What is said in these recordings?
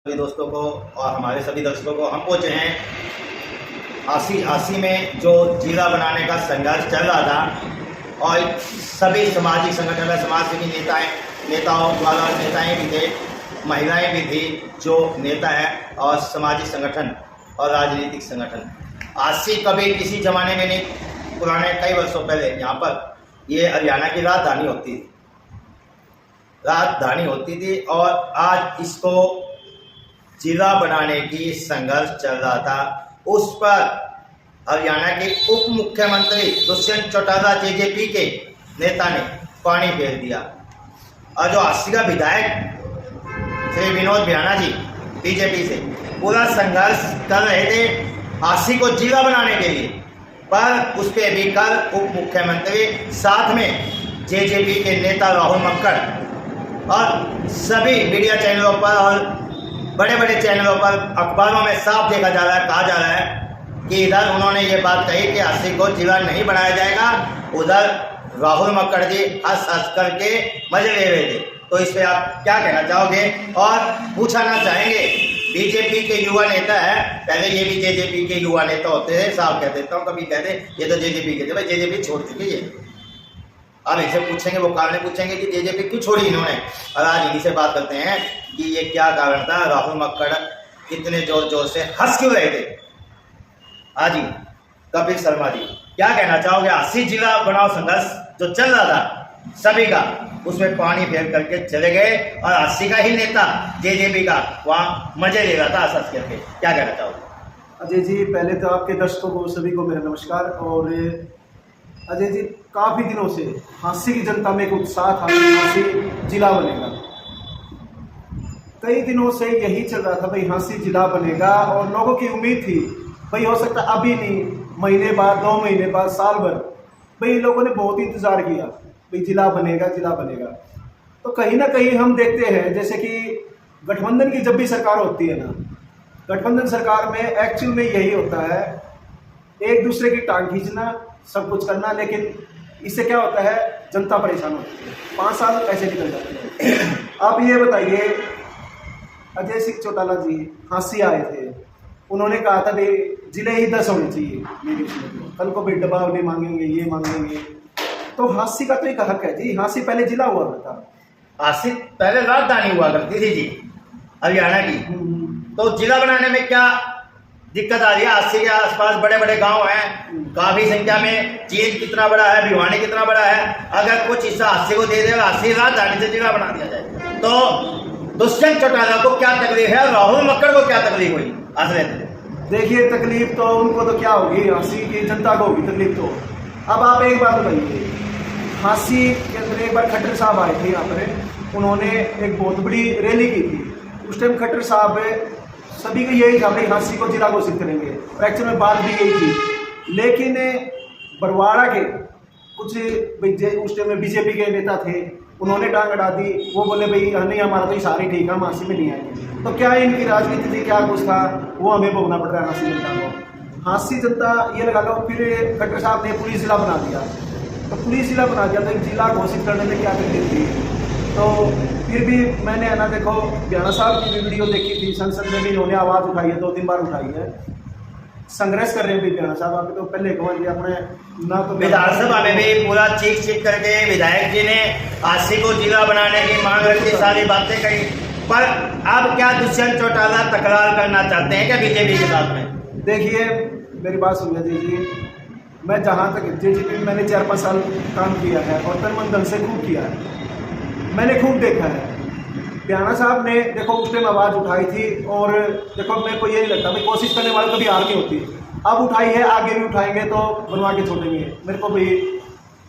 सभी दोस्तों को और हमारे सभी दर्शकों को हम पहुँचे हैं 80 में जो जिला बनाने का संघर्ष चल रहा था और सभी सामाजिक संगठन में समाज सेवी नेताओं द्वारा नेताएं भी थे, महिलाएं भी थी जो नेता है और सामाजिक संगठन और राजनीतिक संगठन। 80 कभी किसी जमाने में नहीं, पुराने कई वर्षों पहले यहाँ पर ये हरियाणा की राजधानी होती थी और आज इसको जिला बनाने की संघर्ष चल रहा था। उस पर हरियाणा के उप मुख्यमंत्री दुष्यंत चौटाला जेजेपी के नेता ने पानी फेर दिया और जो 80 का विधायक श्री विनोद बिहाना जी बीजेपी से पूरा संघर्ष कर रहे थे 80 को जिला बनाने के लिए, पर उस पर भी कल उप मुख्यमंत्री साथ में जेजेपी के नेता राहुल मक्कड़ और सभी मीडिया चैनलों पर और बड़े बड़े चैनलों पर अखबारों में साफ देखा जा रहा है, कहा जा रहा है कि इधर उन्होंने ये बात कही कि 80 को जिला नहीं बनाया जाएगा, उधर राहुल मक्कड़ जी हंस करके मजे ले रहे थे। तो इस पर आप क्या कहना चाहोगे और पूछना चाहेंगे, बीजेपी के युवा नेता है, पहले ये भी जेजेपी के युवा नेता होते हैं, साफ कह देता हूँ, कभी कहते ये तो जेजेपी के थे, भाई जेजेपी छोड़ चुकी है। अब इसे पूछेंगे, वो कारण पूछेंगे कि जेजेपी क्यों छोड़ी इन्होंने, और आज इन्हीं से बात करते हैं कि ये क्या कारण था, राहुल मक्कड़ कितने जोर जोर से हंस क्यों रहे थे। हाँ जी, कपिल शर्मा जी क्या कहना चाहोगे? 80 जिला बनाओ संघर्ष जो चल रहा था सभी का, उसमें पानी फेर करके चले गए और 80 का ही नेता जेजेपी का वहाँ मजे ले रहा था हंस करके, क्या कहना चाहोगे? अजय जी, पहले तो आपके दर्शकों को सभी को मेरा नमस्कार। और अजय जी, काफ़ी दिनों से झांसी की जनता में एक उत्साह था कि झांसी जिला बनेगा। कई दिनों से यही चल रहा था भाई झांसी जिला बनेगा और लोगों की उम्मीद थी भाई हो सकता अभी नहीं, महीने बाद, 2 महीने बाद, साल भर, भाई लोगों ने बहुत इंतज़ार किया भाई जिला बनेगा जिला बनेगा। तो कहीं ना कहीं हम देखते हैं जैसे कि गठबंधन की जब भी सरकार होती है ना, गठबंधन सरकार में एक्चुअल में यही होता है, एक दूसरे की टांग खींचना, सब कुछ करना, लेकिन इससे क्या होता है, जनता परेशान होती है। 5 साल ऐसे निकल जाते हैं। आप ये बताइए, अजय सिंह चौटाला जी झांसी आए थे, उन्होंने कहा था भाई जिले ही 10 होने चाहिए मेरी उसमें, कल को भाई दबाव नहीं मांगेंगे, ये मांगेंगे। तो झांसी का तो एक हक है जी, झांसी पहले जिला हुआ करता, झांसी पहले राजधानी हुआ करती थी जी हरियाणा की। तो जिला बनाने में क्या दिक्कत आ रही है? 80 के आसपास बड़े बड़े गांव हैं, काफी संख्या में, जींद कितना बड़ा है, भिवानी कितना बड़ा है, अगर कुछ हिस्सा 80 को दे देगा, 80 राजधानी से जिला बना दिया जाए, तो दुष्यंत चौटाला को क्या तकलीफ है, राहुल मक्कड़ को क्या तकलीफ हुई? देखिए, तकलीफ तो उनको तो क्या होगी, झांसी की जनता को होगी तकलीफ। तो अब आप एक बात बताइए, झांसी के अंदर एक बार खट्टर साहब आए थे यहाँ पर, उन्होंने एक बहुत बड़ी रैली की थी। उस टाइम खट्टर साहब सभी को यही था भाई झांसी को जिला घोषित करेंगे, एक्चुअल में बात भी यही थी। लेकिन बरवाड़ा के कुछ उस टाइम में बीजेपी के नेता थे, उन्होंने टांग अड़ा दी, वो बोले भाई नहीं हमारा तो सारे ठीक है, हम झांसी में नहीं आएंगे। तो क्या इनकी राजनीति थी, क्या कुछ था, वो हमें भोगना पड़ रहा है झांसी जनता को। झांसी जनता ये लगा लो, फिर खट्टर साहब ने पुलिस जिला बना दिया, तो पुलिस जिला बना दिया, तो एक जिला घोषित करने में क्या तकलीफ थी। तो फिर भी मैंने है ना, देखो बिहाना साहब की भी वीडियो देखी थी, संसद में भी इन्होंने आवाज़ उठाई है, 2-3 बार उठाई है, संघर्ष कर रहे हैं बिहाना साहब। आप तो पहले कहेंगे अपने ना, तो विधानसभा में भी पूरा चीख करके विधायक जी ने 80 को जिला बनाने की मांग रखी, सारी बातें कही, पर अब क्या दुष्यंत चौटाला तकरार करना चाहते हैं क्या बीजेपी के साथ में? देखिए, मेरी बात सुनिए जी, मैं जहाँ तक जेजेपी में मैंने 4-5 साल काम किया है और तन मन धन से खूब किया है, मैंने खूब देखा है। बिहाना साहब ने देखो उस टाइम आवाज़ उठाई थी, और देखो मेरे को यही लगता है भाई कोशिश करने वाले कभी हार के होती है, अब उठाई है, आगे भी उठाएंगे तो बनवा के छोड़ेंगे। मेरे को भी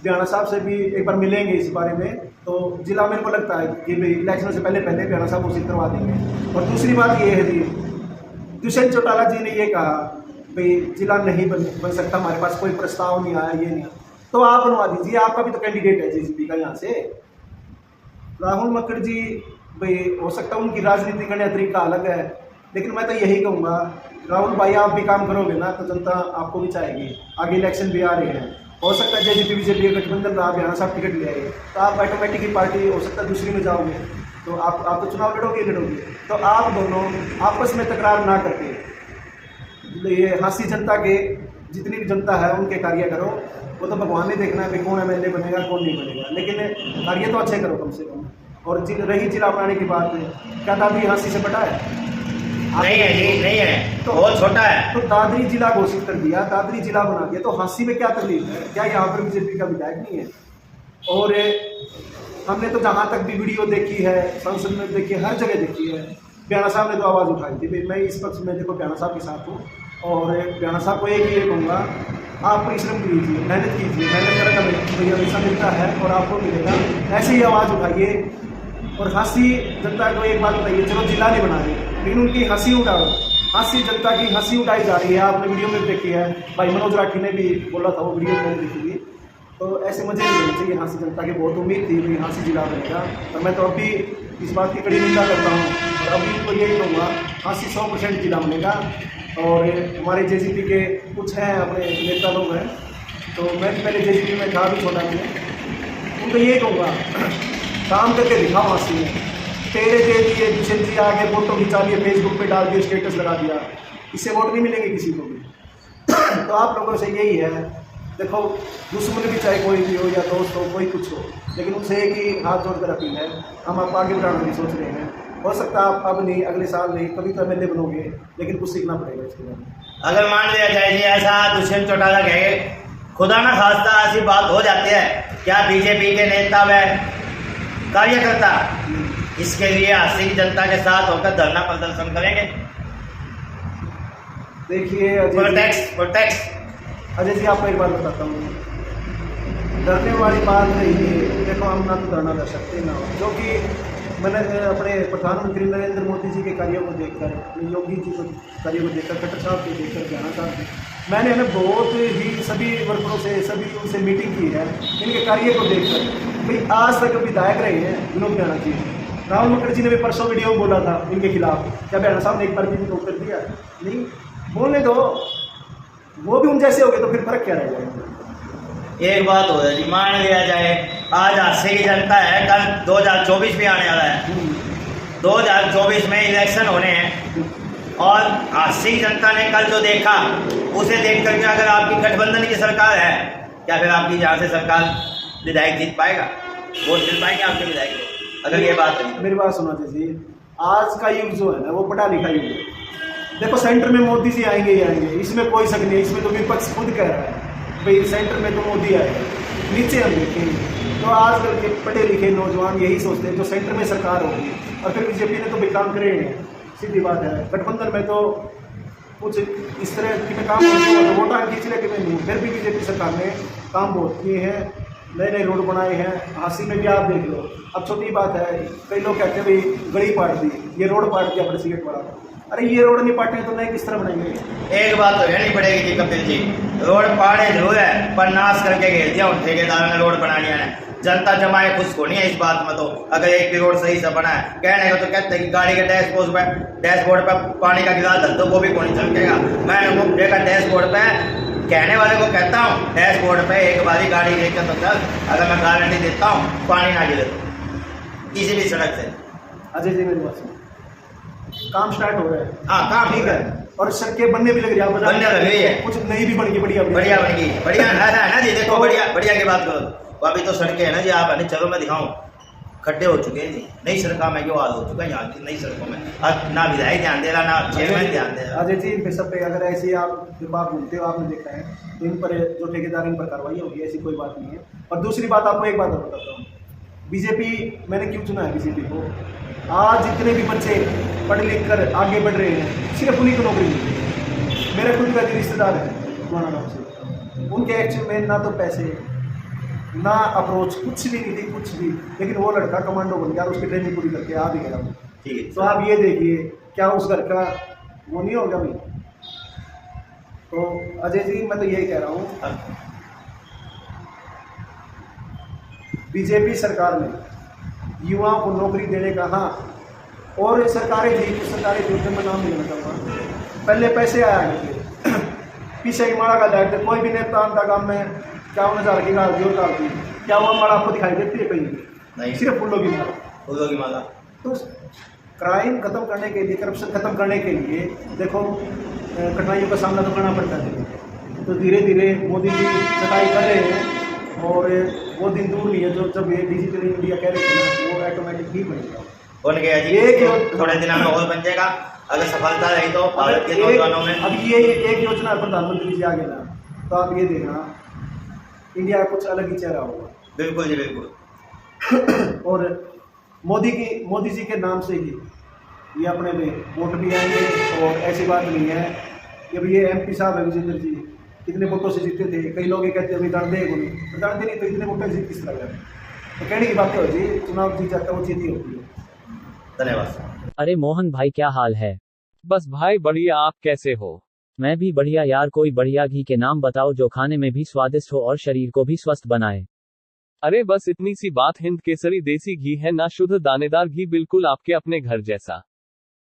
बिहाना साहब से भी एक बार मिलेंगे इस बारे में, तो जिला मेरे को लगता है कि भाई इलेक्शन से पहले बिहाना साहब घोषित करवा देंगे। और दूसरी बात ये है जी, दुष्यंत चौटाला जी ने ये कहा भाई जिला नहीं बन सकता, हमारे पास कोई प्रस्ताव नहीं आया, ये नहीं, तो आप बनवा दीजिए, आपका भी तो कैंडिडेट है जेजेपी का यहाँ से। राहुल मक्कड़ जी भाई हो सकता है उनकी राजनीति करने का तरीका अलग है, लेकिन मैं तो यही कहूँगा, राहुल भाई आप भी काम करोगे ना तो जनता आपको भी चाहेगी। आगे इलेक्शन भी आ रहे हैं, हो सकता है जेजेपी बीजेपी गठबंधन रहा, बिहाना साहब टिकट ले आए तो आप ऑटोमेटिकली पार्टी हो सकता है दूसरी में जाओगे। तो आप तो चुनाव लड़ोगे, तो आप दोनों आपस में तकरार ना करके ये हांसी जनता के जितनी भी जनता है उनके कार्य करो। वो तो भगवान ने देखना है कि कौन एमएलए बनेगा कौन नहीं बनेगा, लेकिन कार्य तो अच्छे करो कम से कम। और रही जिला बनाने की बात है, क्या दादरी हांसी से बटा है? नहीं है जी, नहीं है, तो बहुत छोटा है। तो दादरी जिला घोषित कर दिया, दादरी जिला बना दिया, तो हांसी में क्या तकलीफ है? क्या यहाँ पर बीजेपी का विधायक नहीं है? और हमने तो जहाँ तक भी वीडियो देखी है, संसद में देखी है, हर जगह देखी है, प्यारा साहब ने तो आवाज़ उठाई थी। मैं इस पक्ष में देखो प्यारा साहब के साथ हूँ, और प्यारा साहब को एक ही कहूँगा, आप परिश्रम कीजिए, मेहनत कीजिए, मेहनत करने का भैया हमेशा मिलता है और आपको मिलेगा। ऐसे ही आवाज़ उठाइए और हंसी जनता को एक बात बताइए, चलो जिला नहीं बना रहे लेकिन उनकी हंसी उड़ाओ। हंसी जनता की हंसी उड़ाई जा रही है, आपने वीडियो में देखी है, भाई मनोज राठी ने भी बोला था, वो वीडियो मैंने देखी थी। तो ऐसे मजे नहीं लेने चाहिए। हंसी जनता की बहुत उम्मीद थी कि हंसी जिला बनेगा, और मैं तो अभी इस बात की कड़ी निंदा करता हूँ और अभी तो यही कहूँगा, हंसी 100% जिला बनेगा। और हमारे जेसीपी के कुछ हैं अपने नेता लोग हैं, तो मैं पहले जेसीपी में था भी छोटा में, उनको यही कहूँगा, काम करके दिखाओ। हंसी में तेरे दे दिए, दुष्यंत जी आगे फोटो खिंचा लिए, फेसबुक पे डाल दिए, स्टेटस लगा दिया, इससे वोट नहीं मिलेंगे किसी को भी। तो आप लोगों से यही है, देखो दुश्मन भी चाहे कोई भी हो या दोस्त हो, कोई कुछ हो, लेकिन उनसे एक ही हाथ जोड़कर अपील है, हम आप आगे बढ़ाने की सोच रहे हैं। हो सकता है आप अब नहीं, अगले साल नहीं, कभी तो एमएलए बनोगे, लेकिन कुछ सीखना पड़ेगा इसके बारे में। अगर मान लिया जाए जी ऐसा दुष्यंत चौटाला कहे, खुदा ना खास्ता ऐसी बात हो जाती है, क्या बीजेपी के नेता व कार्यकर्ता इसके लिए अस्सी की जनता के साथ होकर धरना प्रदर्शन करेंगे? देखिए अजय जी, आपको एक बात बताता हूँ, डरने वाली बात नहीं है। देखो हम ना तो धरना कर सकते ना, जो कि मैंने अपने प्रधानमंत्री नरेंद्र मोदी जी के कार्यों को देखकर, योगी जी के कार्यों को देखकर, खट्टर साहब को देखकर, ज्ञाना साहब, मैंने बहुत ही सभी वर्करों से, सभी उनसे मीटिंग की है, इनके कार्य को देखकर। भाई आज तक विधायक रहे हैं विनोद ज्ञाना जी, राहुल मुखर्जी ने भी परसों वीडियो में बोला था इनके खिलाफ, क्या ज्ञाना साहब ने एक बार भी इनको उत्तर दिया? नहीं, बोलने दो, वो भी उन जैसे हो गए तो फिर फर्क क्या रह जाएगा? एक बात हो जाए जी, मान लिया जाए आज अस्सी की जनता है, कल 2024 भी आने वाला है, 2024 में इलेक्शन होने हैं, और अस्सी की जनता ने कल जो देखा उसे देख करके अगर आपकी गठबंधन की सरकार है, क्या फिर आपकी यहाँ से सरकार विधायक जीत पाएगा? वोट मिल पाएंगे आपके विधायक को? अगर ये बात है, मेरी बात सुना जी, आज का युग जो है ना वो पढ़ा लिखा युग है। देखो सेंटर में मोदी जी आएंगे ही आएंगे, इसमें कोई शक नहीं, इसमें तो विपक्ष खुद कह रहा है भाई सेंटर में तो मोदी आएगा, नीचे हम देखेंगे। तो आजकल के पढ़े लिखे नौजवान यही सोचते हैं जो सेंटर में सरकार होगी, और फिर बीजेपी ने तो भी काम करे हैं, सीधी बात है। गठबंधन में तो कुछ इस तरह की में काम होती है, वोटा खींच ले कि मैं नहीं, फिर भी बीजेपी सरकार ने काम बहुत किए हैं, नए नए रोड बनाए हैं। हांसी में भी आप देख लो, अब छोटी बात है, कई लोग कहते हैं भाई गली पाट दी, ये रोड पाट दिया प्रेसिडेंट वाला, अरे ये रोड नहीं पाटे तो नए किस तरह बनाएंगे? एक बात तो रहनी पड़ेगी जी कपिल जी, रोड पाड़े जरूर है पर नाश करके घेर दिया उन ठेकेदारों ने रोड बना लिया है। जनता जमाए खुश होनी है इस बात में, तो अगर एक भी रोड सही से बना है, कहने को तो कहते हैं कि गाड़ी के डैशबोर्ड पे पानी का गिलास धर दो वो भी कौन चलकेगा। मैं देखा डैशबोर्ड पे, कहने वाले को कहता हूँ डैशबोर्ड पे एक बारी गाड़ी लेकर तो चल, अगर मैं गारंटी देता हूँ पानी ना गिरे तो किसी भी सड़क से। अजय जी मेरी बात सुनो, काम स्टार्ट हो रहा है, हाँ काम ठीक है, और सड़कें बनने भी लग रही है, बनने लग रही है, कुछ नई भी बन गई, बढ़िया बढ़िया बन गई, बढ़िया है ना जी। देखो बढ़िया बढ़िया की बात करो, अभी तो सड़कें है ना जी, आप नहीं चलो मैं दिखाऊं, खड्डे हो चुके हैं जी, नई सड़कों में जो हाल हो चुका है यहाँ की नई सड़कों में, अब ना विधायक ध्यान दे रहा ना चेयरमैन ध्यान दे रहा। अजय जी इन सब पे अगर ऐसी आप जब आप घूमते हो, आपने देखा है तो इन पर जो ठेकेदार इन पर कार्रवाई होगी, ऐसी कोई बात नहीं है। और दूसरी बात आपको एक बात और बताता हूँ, बीजेपी मैंने क्यों चुना है बीजेपी को, आज जितने भी बच्चे पढ़ लिख कर आगे बढ़ रहे हैं सिर्फ उन्हीं को नौकरी मिली है। मेरे खुद का रिश्तेदार है पुराना गाँव से, उनके एक्चुअल में ना तो पैसे ना अप्रोच कुछ भी नहीं थी, कुछ भी, लेकिन वो लड़का कमांडो बन गया, उसकी ट्रेनिंग पूरी करके आ भी गया। ठीक है, तो आप ये देखिए क्या उस घर का वो नहीं होगा भाई। तो अजय जी मैं तो यही कह रहा हूँ, बीजेपी सरकार ने युवाओं को नौकरी देने का, हाँ, और सरकारें थी, सरकारी योजना में नाम नहीं लेना चाहूँगा, पहले पैसे आया करते पीछे की माड़ा का लाइट, कोई भी नेता आंदा काम में 51,000 की गाल जोर डालती, क्या वो माड़ा आपको दिखाई देती है कहीं? नहीं, सिर्फ फूलों की माला, फूलों की माला। तो क्राइम खत्म करने के लिए, करप्शन खत्म करने के लिए देखो कठिनाइयों का सामना तो करना पड़ता है। तो धीरे धीरे मोदी जी सफाई कर रहे हैं और वो दिन दूर नहीं है जो जब ये डिजिटल इंडिया कह रहे थे ना, वो ऑटोमेटिक ही बनेगा। बन गया जी, थोड़े दिनों में और बन जाएगा अगर सफलता रही तो भारत के नौजवानों में। अब ये एक योजना है प्रधानमंत्री जी आगे ना, तो आप ये देखना इंडिया का कुछ अलग ही चेहरा होगा। बिल्कुल जी बिल्कुल। और मोदी जी के नाम से ही ये अपने में वोट भी आएंगे। और ऐसी बात नहीं है कि अभी ये MP साहब है विजेंद्र जी, कितने वोटों से जीते थे। कई लोग ये कहते हैं अभी दर्दे नहीं, तो इतने वोटों से जीत किस तरह गए? तो कहने की बात होती है, चुनाव जीत जाता है वो जीती होती है। धन्यवाद। अरे मोहन भाई क्या हाल है? बस भाई बढ़िया, आप कैसे हो? मैं भी बढ़िया यार। कोई बढ़िया घी के नाम बताओ जो खाने में भी स्वादिष्ट हो और शरीर को भी स्वस्थ बनाए। अरे बस इतनी सी बात, हिंद केसरी देसी घी है ना, शुद्ध दानेदार घी, बिल्कुल आपके अपने घर जैसा,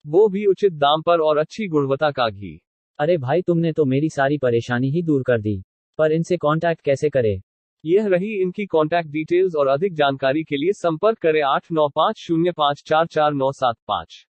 वो भी उचित दाम पर और अच्छी गुणवत्ता का घी। अरे भाई तुमने तो मेरी सारी परेशानी ही दूर कर दी, पर इनसे कांटेक्ट कैसे करें? यह रही इनकी कांटेक्ट डिटेल्स और अधिक जानकारी के लिए संपर्क करें 8950544975।